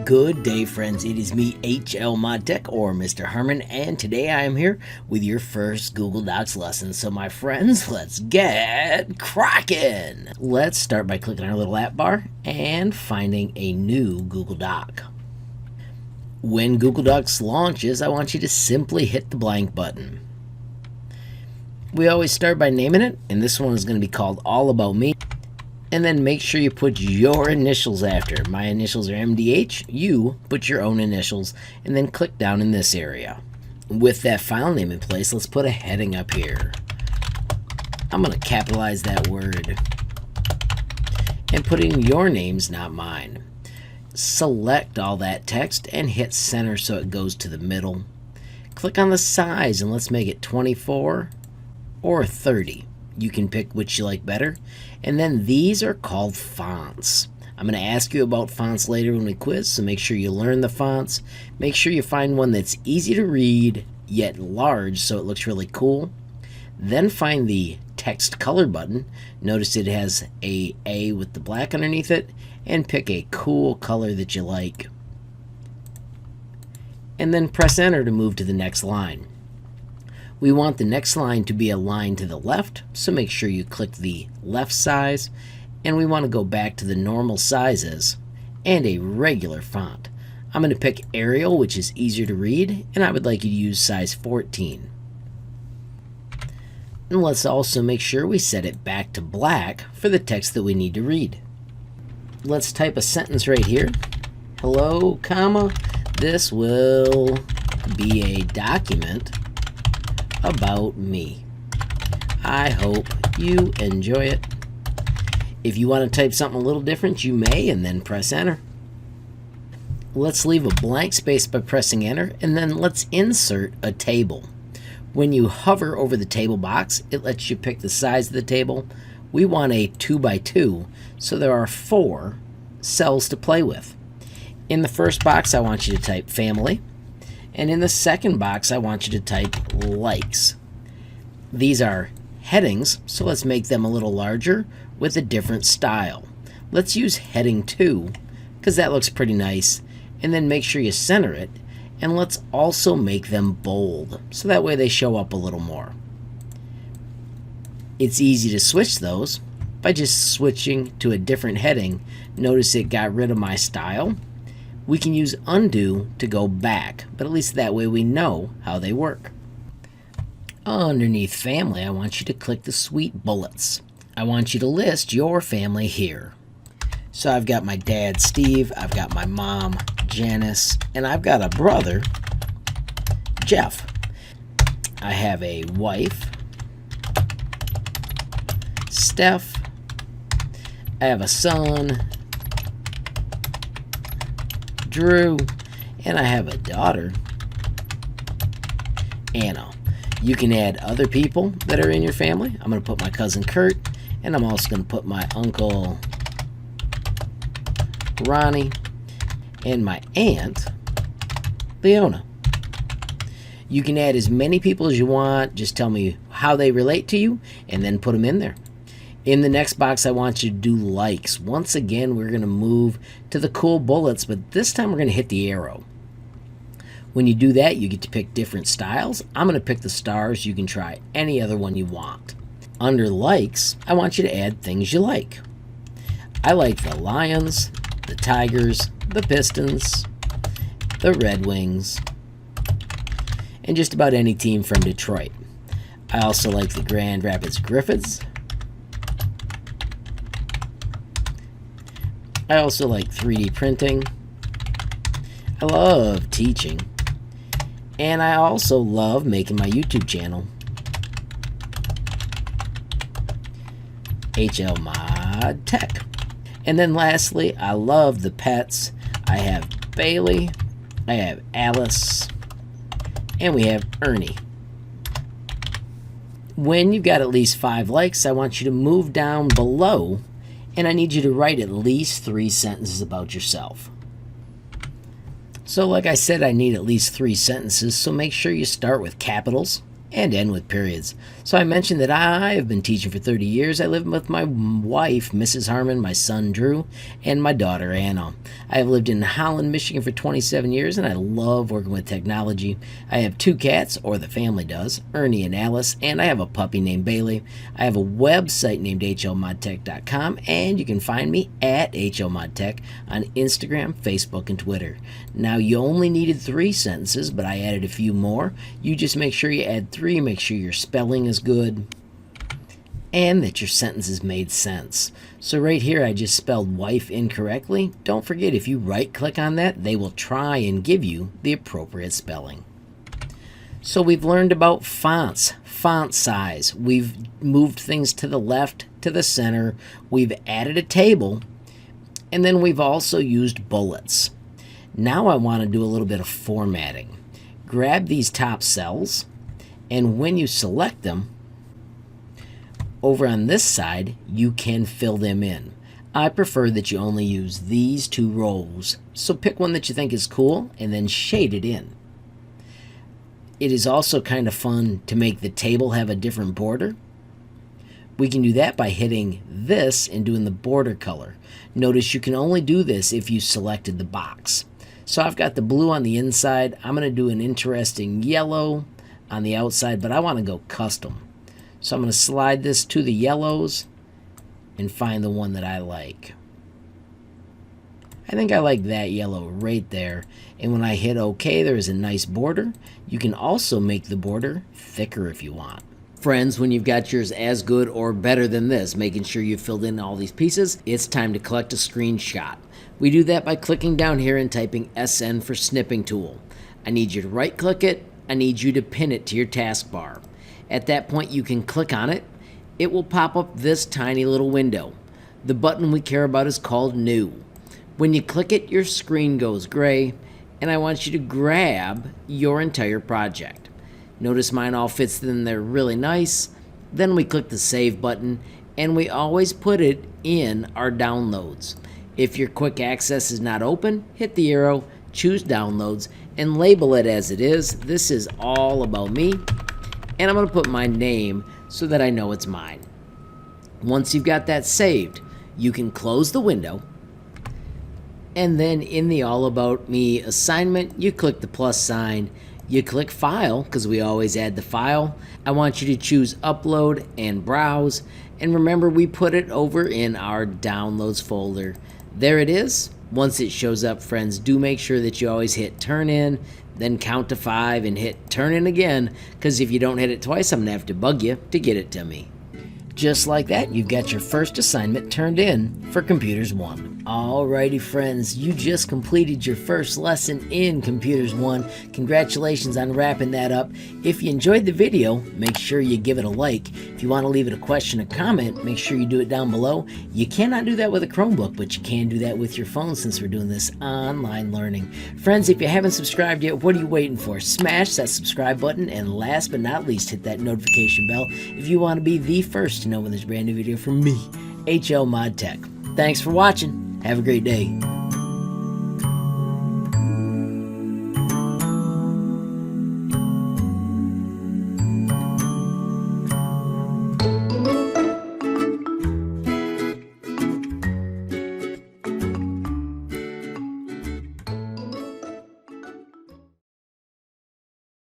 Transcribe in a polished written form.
Good day, friends. It is me, HLModTech, or Mr. Herman, and today I am here with your first Google Docs lesson. So my friends, let's get cracking! Let's start by clicking our little app bar and finding a new Google Doc. When Google Docs launches, I want you to simply hit the blank button. We always start by naming it, and this one is going to be called All About Me. And then make sure you put your initials after. My initials are MDH. You put your own initials and then click down in this area. With that file name in place, let's put a heading up here. I'm going to capitalize that word and put in your names, not mine. Select all that text and hit center so it goes to the middle. Click on the size and let's make it 24 or 30. You can pick which you like better. And then these are called fonts. I'm going to ask you about fonts later when we quiz, so make sure you learn the fonts. Make sure you find one that's easy to read, yet large so it looks really cool. Then find the text color button. Notice it has a A with the black underneath it, and pick a cool color that you like. And then press enter to move to the next line. We want the next line to be a line to the left, so make sure you click the left size, and we want to go back to the normal sizes and a regular font. I'm going to pick Arial, which is easier to read, and I would like you to use size 14. And let's also make sure we set it back to black for the text that we need to read. Let's type a sentence right here. Hello, comma, this will be a document about me. I hope you enjoy it. If you want to type something a little different, you may, and then press enter. Let's leave a blank space by pressing enter, and then let's insert a table. When you hover over the table box, it lets you pick the size of the table. We want a 2 by 2, so there are 4 cells to play with. In the first box, I want you to type family. And in the second box, I want you to type likes. These are headings, so let's make them a little larger with a different style. Let's use heading 2, because that looks pretty nice. And then make sure you center it. And let's also make them bold, so that way they show up a little more. It's easy to switch those by just switching to a different heading. Notice it got rid of my style. We can use undo to go back, but at least that way we know how they work. Underneath family, I want you to click the sweet bullets. I want you to list your family here. So I've got my dad, Steve, I've got my mom, Janice, and I've got a brother, Jeff. I have a wife, Steph. I have a son, Drew, and I have a daughter, Anna. You can add other people that are in your family. I'm going to put my cousin Kurt, and I'm also going to put my uncle Ronnie and my aunt Leona. You can add as many people as you want. Just tell me how they relate to you and then put them in there. In the next box, I want you to do likes. Once again, we're going to move to the cool bullets, but this time we're going to hit the arrow. When you do that, you get to pick different styles. I'm going to pick the stars. You can try any other one you want. Under likes, I want you to add things you like. I like the Lions, the Tigers, the Pistons, the Red Wings, and just about any team from Detroit. I also like the Grand Rapids Griffins. I also like 3D printing. I love teaching. And I also love making my YouTube channel, HLModTech. And then lastly, I love the pets. I have Bailey, I have Alice, and we have Ernie. When you've got at least 5 likes, I want you to move down below, and I need you to write at least 3 sentences about yourself. So like I said, I need at least 3 sentences, so make sure you start with capitals and end with periods. So I mentioned that I have been teaching for 30 years. I live with my wife, Mrs. Harmon, my son, Drew, and my daughter, Anna. I have lived in Holland, Michigan for 27 years, and I love working with technology. I have 2 cats, or the family does, Ernie and Alice, and I have a puppy named Bailey. I have a website named HLModTech.com, and you can find me at HLModTech on Instagram, Facebook, and Twitter. Now, you only needed 3 sentences, but I added a few more. You just make sure you add 3, make sure your spelling is good, and that your sentences made sense. So right here I just spelled wife incorrectly. Don't forget, if you right click on that, they will try and give you the appropriate spelling. So we've learned about fonts, font size. We've moved things to the left, to the center. We've added a table, and then we've also used bullets. Now I want to do a little bit of formatting. Grab these top cells, and when you select them, over on this side, you can fill them in. I prefer that you only use these 2 rows, so pick one that you think is cool and then shade it in. It is also kind of fun to make the table have a different border. We can do that by hitting this and doing the border color. Notice you can only do this if you selected the box. So I've got the blue on the inside. I'm going to do an interesting yellow on the outside, but I want to go custom. So I'm going to slide this to the yellows and find the one that I like. I think I like that yellow right there. And when I hit OK, there is a nice border. You can also make the border thicker if you want. Friends, when you've got yours as good or better than this, making sure you've filled in all these pieces, it's time to collect a screenshot. We do that by clicking down here and typing SN for snipping tool. I need you to right click it. I need you to pin it to your taskbar. At that point, you can click on it. It will pop up this tiny little window. The button we care about is called New. When you click it, your screen goes gray, and I want you to grab your entire project. Notice mine all fits in there really nice. Then we click the Save button, and we always put it in our downloads. If your quick access is not open, hit the arrow, choose Downloads, and label it as it is. This is all about me, and I'm going to put my name so that I know it's mine. Once you've got that saved, you can close the window, and then in the All About Me assignment, you click the plus sign, you click File, because we always add the file. I want you to choose Upload and Browse, and remember we put it over in our Downloads folder. There it is. Once it shows up, friends, do make sure that you always hit Turn In, then count to 5 and hit Turn In again, because if you don't hit it twice, I'm going to have to bug you to get it to me. Just like that, you've got your first assignment turned in for Computers 1. Alrighty friends, you just completed your first lesson in Computers 1. Congratulations on wrapping that up. If you enjoyed the video, make sure you give it a like. If you want to leave it a question or comment, make sure you do it down below. You cannot do that with a Chromebook, but you can do that with your phone since we're doing this online learning. Friends, if you haven't subscribed yet, what are you waiting for? Smash that subscribe button, and last but not least, hit that notification bell if you want to be the first to know when there's a brand new video from me, HLModTech. Thanks for watching. Have a great day.